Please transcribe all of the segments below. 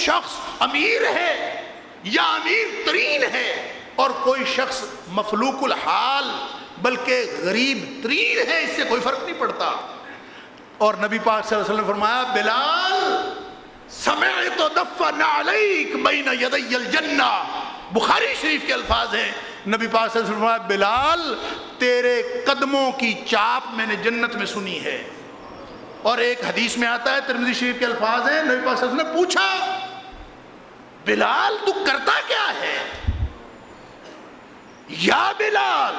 شخص امیر ہے یا امیر ترین ہے اور کوئی شخص مفلوق الحال بلکہ غریب ترین ہے، اس سے کوئی فرق نہیں پڑتا۔ اور نبی پاک صلی اللہ علیہ وسلم نے فرمایا بلال سمعت دف نعلیک بین یدی الجنہ، بخاری شریف کے الفاظ ہیں، نبی پاک صلی اللہ علیہ وسلم نے فرمایا بلال تیرے قدموں کی چاپ میں نے جنت میں سنی ہے۔ اور ایک حدیث میں آتا ہے، ترمذی شریف کے الفاظ ہیں، نبی پاک صلی اللہ علیہ وسلم نے پوچھا بلال تو کرتا کیا ہے؟ یا بلال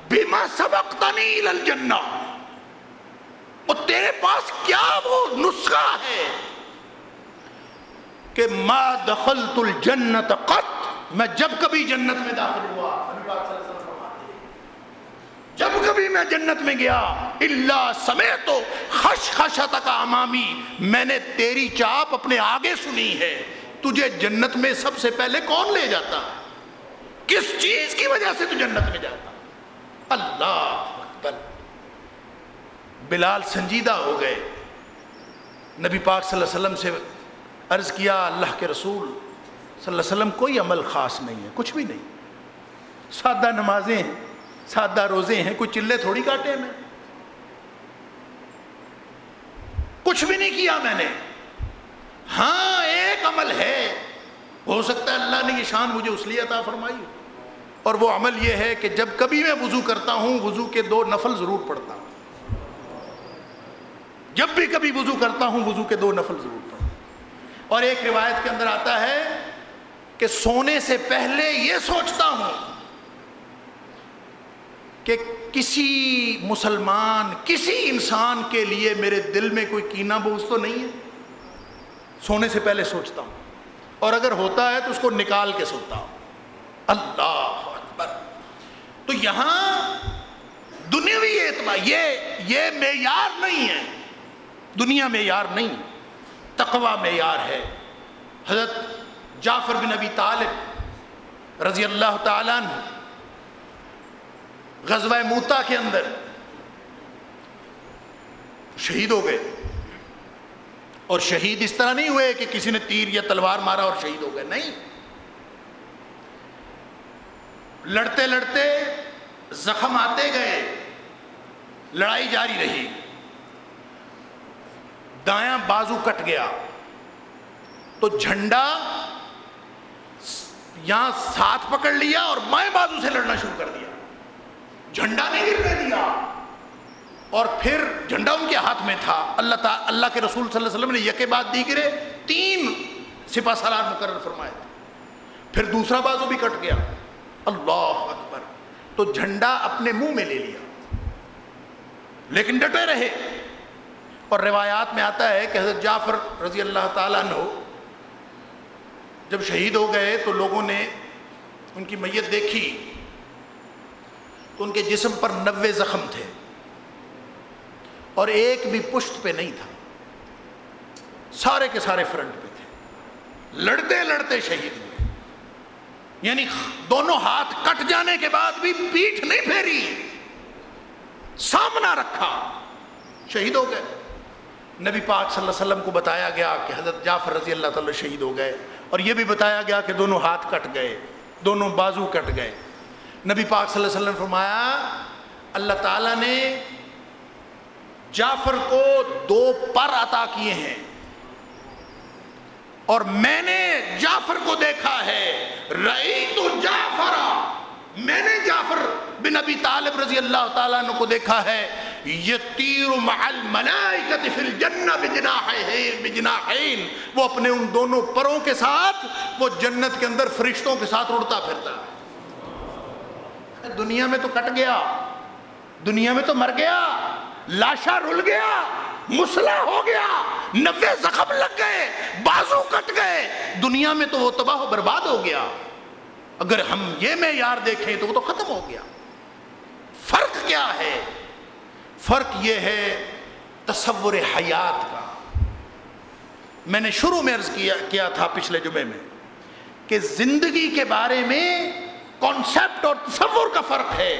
بما سبقتنی الی الجنہ، اور تیرے پاس کیا وہ نسخہ ہے کہ ما دخلت الجنت قط، میں جب کبھی جنت میں داخل ہوا، نبی پاک صلی اللہ علیہ وسلم فرماتے ہیں جب کبھی میں جنت میں گیا الا سمعت خشخشتک امامی، میں نے تیری چاپ اپنے آگے سنی ہے۔ تجھے جنت میں سب سے پہلے کون لے جاتا؟ کس چیز کی وجہ سے تو جنت میں جاتا؟ اللہ اکبر۔ بلال سنجیدہ ہو گئے، نبی پاک صلی اللہ علیہ وسلم سے عرض کیا اللہ کے رسول صلی اللہ علیہ وسلم کوئی عمل خاص نہیں ہے، کچھ بھی نہیں، سادہ نمازیں ہیں، سادہ روزے ہیں، کوئی چلے تھوڑی کاٹے میں، کچھ بھی نہیں کیا میں نے۔ ہاں ایک عمل ہے، ہو سکتا ہے اللہ نے یہ شان مجھے اس لیے عطا فرمائی، اور وہ عمل یہ ہے کہ جب کبھی میں وضو کرتا ہوں وضو کے 2 نفل ضرور پڑھتا ہوں، جب بھی کبھی وضو کرتا ہوں وضو کے 2 نفل ضرور پڑھتا ہوں۔ اور ایک روایت کے اندر آتا ہے کہ سونے سے پہلے یہ سوچتا ہوں کہ کسی مسلمان، کسی انسان کے لیے میرے دل میں کوئی کینہ بغض تو نہیں ہے، سونے سے پہلے سوچتا ہوں، اور اگر ہوتا ہے تو اس کو نکال کے سوتا ہوں۔ اللہ اکبر۔ تو یہاں دنیاوی اعتبار یہ معیار نہیں ہے، دنیا معیار نہیں، تقوی معیار ہے۔ حضرت جعفر بن ابی طالب رضی اللہ تعالیٰ عنہ غزوہ موتا کے اندر شہید ہو گئے، اور شہید اس طرح نہیں ہوئے کہ کسی نے تیر یا تلوار مارا اور شہید ہو گئے، نہیں، لڑتے لڑتے زخم آتے گئے، لڑائی جاری رہی، دایاں بازو کٹ گیا تو جھنڈا یہاں ساتھ پکڑ لیا اور بائیں بازو سے لڑنا شروع کر دیا، جھنڈا نہیں گرنے دیا، اور پھر جھنڈا ان کے ہاتھ میں تھا، اللہ کے رسول صلی اللہ علیہ وسلم نے یکے بعد دیگرے 3 سپہ سالار مقرر فرمائے تھے، پھر دوسرا بازو بھی کٹ گیا، اللہ اکبر، تو جھنڈا اپنے منہ میں لے لیا، لیکن ڈٹے رہے۔ اور روایات میں آتا ہے کہ حضرت جعفر رضی اللہ تعالیٰ عنہ جب شہید ہو گئے تو لوگوں نے ان کی میت دیکھی تو ان کے جسم پر 90 زخم تھے اور ایک بھی پشت پہ نہیں تھا، سارے کے سارے فرنٹ پہ تھے، لڑتے لڑتے شہید ہوئے، یعنی دونوں ہاتھ کٹ جانے کے بعد بھی پیٹھ نہیں پھیری، سامنا رکھا، شہید ہو گئے۔ نبی پاک صلی اللہ علیہ وسلم کو بتایا گیا کہ حضرت جعفر رضی اللہ تعالیٰ شہید ہو گئے، اور یہ بھی بتایا گیا کہ دونوں ہاتھ کٹ گئے، دونوں بازو کٹ گئے۔ نبی پاک صلی اللہ علیہ وسلم نے فرمایا اللہ تعالیٰ نے جعفر کو 2 پر عطا کیے ہیں، اور میں نے جعفر کو دیکھا ہے، رأیت جعفر، میں نے جعفر بن ابی طالب رضی اللہ تعالیٰ عنہ کو دیکھا ہے، یطیر مع الملائکۃ فی الجنہ بجناحین، وہ اپنے ان دونوں پروں کے ساتھ وہ جنت کے اندر فرشتوں کے ساتھ اڑتا پھرتا ہے۔ دنیا میں تو کٹ گیا، دنیا میں تو مر گیا، لاشا رل گیا، مسلح ہو گیا، 90 زخم لگ گئے، بازو کٹ گئے، دنیا میں تو وہ تباہ و برباد ہو گیا۔ اگر ہم یہ معیار دیکھیں تو وہ تو ختم ہو گیا۔ فرق کیا ہے؟ فرق یہ ہے تصور حیات کا۔ میں نے شروع میں عرض کیا تھا پچھلے جمعے میں کہ زندگی کے بارے میں کانسیپٹ اور تصور کا فرق ہے۔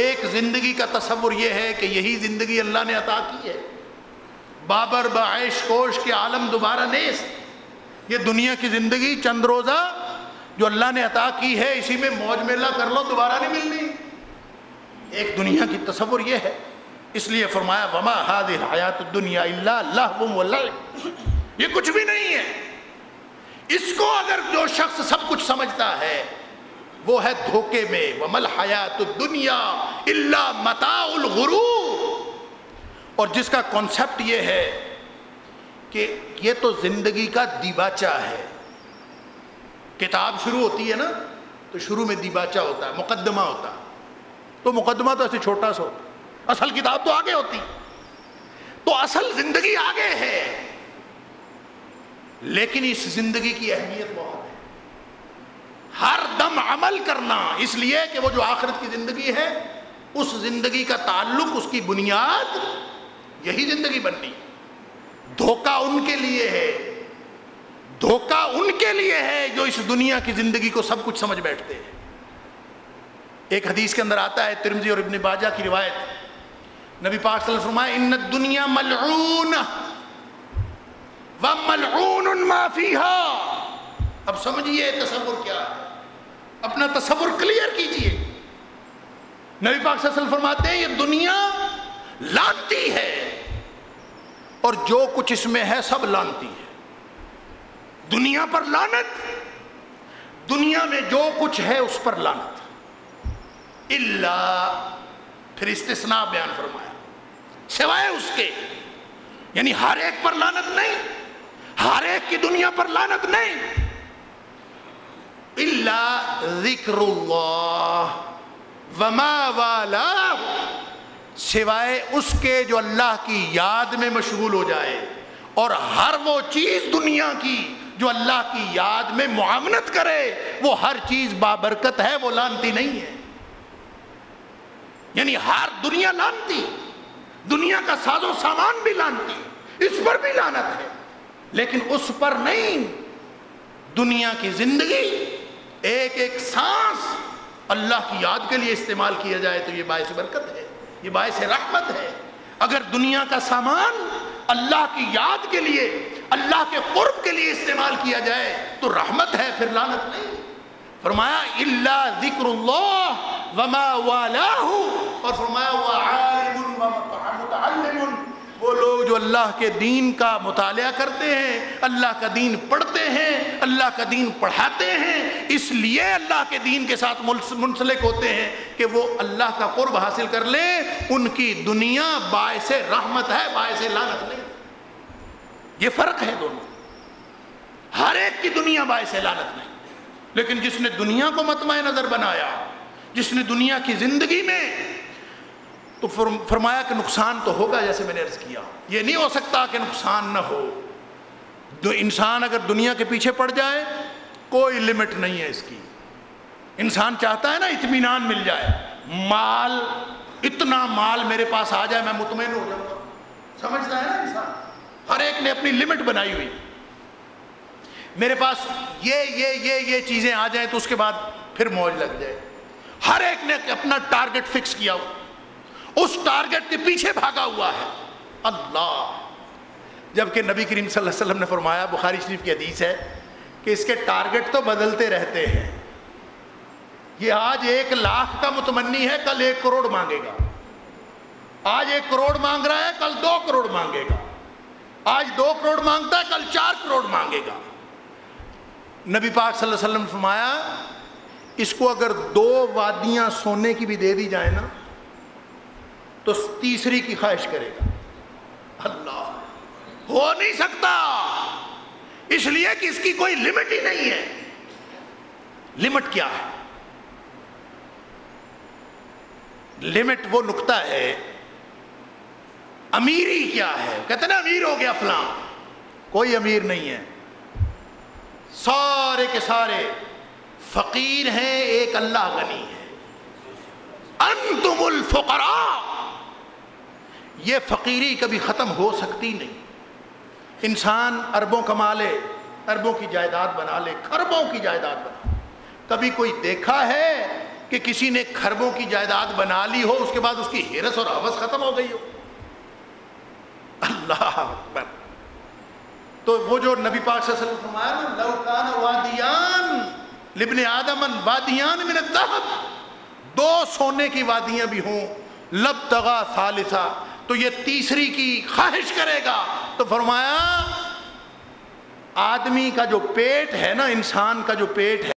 ایک زندگی کا تصور یہ ہے کہ یہی زندگی اللہ نے عطا کی ہے، بابر بعیش کوش کے عالم دوبارہ نیست، یہ دنیا کی زندگی چند روزہ جو اللہ نے عطا کی ہے، اسی میں موج میلہ کر لو، دوبارہ نہیں ملنی. ایک دنیا کی تصور یہ ہے. اس لیے فرمایا وما هذه الحیات الدنیا الا لہو ولعب، یہ کچھ بھی نہیں ہے. اس کو اگر جو شخص سب کچھ سمجھتا ہے وہ ہے دھوکے میں. وما الحیات الدنیا الا متاع الغرور. اور جس کا کانسیپٹ یہ ہے کہ یہ تو زندگی کا دیباچہ ہے. کتاب شروع ہوتی ہے نا تو شروع میں دیباچہ ہوتا ہے، مقدمہ ہوتا ہے. تو مقدمہ تو ایسے چھوٹا سا ہوتا، اصل کتاب تو آگے ہوتی. تو اصل زندگی آگے ہے، لیکن اس زندگی کی اہمیت بہت ہے. ہر دم عمل کرنا، اس لیے کہ وہ جو آخرت کی زندگی ہے اس زندگی کا تعلق، اس کی بنیاد یہی زندگی بننی. دھوکہ ان کے لیے ہے، دھوکہ ان کے لیے ہے جو اس دنیا کی زندگی کو سب کچھ سمجھ بیٹھتے ہیں. ایک حدیث کے اندر آتا ہے، ترمذی اور ابن ماجہ کی روایت، نبی پاک صلی اللہ علیہ وسلم فرمایا ان الدنیا ملعونہ وملعون ما فیہا. اب سمجھیے تصور کیا ہے، اپنا تصور کلیئر کیجئے. نبی پاک صلی اللہ علیہ وسلم فرماتے ہیں یہ دنیا لانتی ہے اور جو کچھ اس میں ہے سب لانتی ہے. دنیا پر لعنت، دنیا میں جو کچھ ہے اس پر لعنت. الا، پھر استثناء بیان فرمایا، سوائے اس کے، یعنی ہر ایک پر لعنت نہیں، ہر ایک کی دنیا پر لعنت نہیں. الا ذکر اللہ وما والاه، سوائے اس کے جو اللہ کی یاد میں مشغول ہو جائے. اور ہر وہ چیز دنیا کی جو اللہ کی یاد میں معاونت کرے وہ ہر چیز بابرکت ہے، وہ لانتی نہیں ہے. یعنی ہر دنیا لانتی، دنیا کا ساز و سامان بھی لانتی، اس پر بھی لعنت ہے، لیکن اس پر نہیں. دنیا کی زندگی، ایک ایک سانس اللہ کی یاد کے لیے استعمال کیا جائے تو یہ باعث برکت ہے، یہ باعث رحمت ہے. اگر دنیا کا سامان اللہ کی یاد کے لیے، اللہ کے قرب کے لیے استعمال کیا جائے تو رحمت ہے، پھر لعنت نہیں. فرمایا الا ذکر اللہ وما والاه، اور فرمایا وعالم ومتعلم، وہ لوگ جو اللہ کے دین کا مطالعہ کرتے ہیں، اللہ کا دین پڑھتے ہیں، اللہ کا دین پڑھاتے ہیں، اس لیے اللہ کے دین کے ساتھ منسلک ہوتے ہیں کہ وہ اللہ کا قرب حاصل کر لیں. ان کی دنیا باعث رحمت ہے، باعث لعنت نہیں. یہ فرق ہے دونوں. ہر ایک کی دنیا باعث لعنت نہیں، لیکن جس نے دنیا کو مطمع نظر بنایا، جس نے دنیا کی زندگی میں، تو فرمایا کہ نقصان تو ہوگا. جیسے میں نے عرض کیا، یہ نہیں ہو سکتا کہ نقصان نہ ہو. انسان اگر دنیا کے پیچھے پڑ جائے کوئی لمٹ نہیں ہے اس کی. انسان چاہتا ہے نا اطمینان مل جائے، مال، اتنا مال میرے پاس آ جائے میں مطمئن ہو جاؤں گا. سمجھتا ہے نا انسان. ہر ایک نے اپنی لمٹ بنائی ہوئی، میرے پاس یہ چیزیں آ جائیں تو اس کے بعد پھر موج لگ جائے. ہر ایک نے اپنا ٹارگٹ فکس کیا ہوا، اس ٹارگٹ کے پیچھے بھاگا ہوا ہے. اللہ، جبکہ نبی کریم صلی اللہ علیہ وسلم نے فرمایا، بخاری شریف کی حدیث ہے، کہ اس کے ٹارگٹ تو بدلتے رہتے ہیں. یہ آج 1 لاکھ کا متمنی ہے، کل 1 کروڑ مانگے گا. آج 1 کروڑ مانگ رہا ہے، کل 2 کروڑ مانگے گا. آج 2 کروڑ مانگتا ہے، کل 4 کروڑ مانگے گا. نبی پاک صلی اللہ علیہ وسلم نے فرمایا اس کو اگر 2 وادیاں سونے کی بھی دے دی جائیں نا تو تیسری کی خواہش کرے گا. اللہ، ہو نہیں سکتا، اس لیے کہ اس کی کوئی لمٹ ہی نہیں ہے. لمٹ کیا ہے؟ لمٹ وہ نقطہ ہے. امیری کیا ہے؟ کہتے ہیں نا امیر ہو گیا فلاں. کوئی امیر نہیں ہے، سارے کے سارے فقیر ہیں، ایک اللہ غنی ہے. انتم الفقراء. یہ فقیری کبھی ختم ہو سکتی نہیں. انسان اربوں کما لے، اربوں کی جائیداد بنا لے، کھربوں کی جائیداد بنا لے. کبھی کوئی دیکھا ہے کہ کسی نے کھربوں کی جائیداد بنا لی ہو اس کے بعد اس کی ہرس اور ہوس ختم ہو گئی ہو؟ اللہ اکبر. تو وہ جو نبی پاک صلی اللہ علیہ وسلم فرمایا نا لو کان وادیان لابن آدم وادیان من الذهب، 2 سونے کی وادیاں بھی ہوں لابتغى ثالثا، تو یہ تیسری کی خواہش کرے گا۔ تو فرمایا آدمی کا جو پیٹ ہے نا، انسان کا جو پیٹ ہے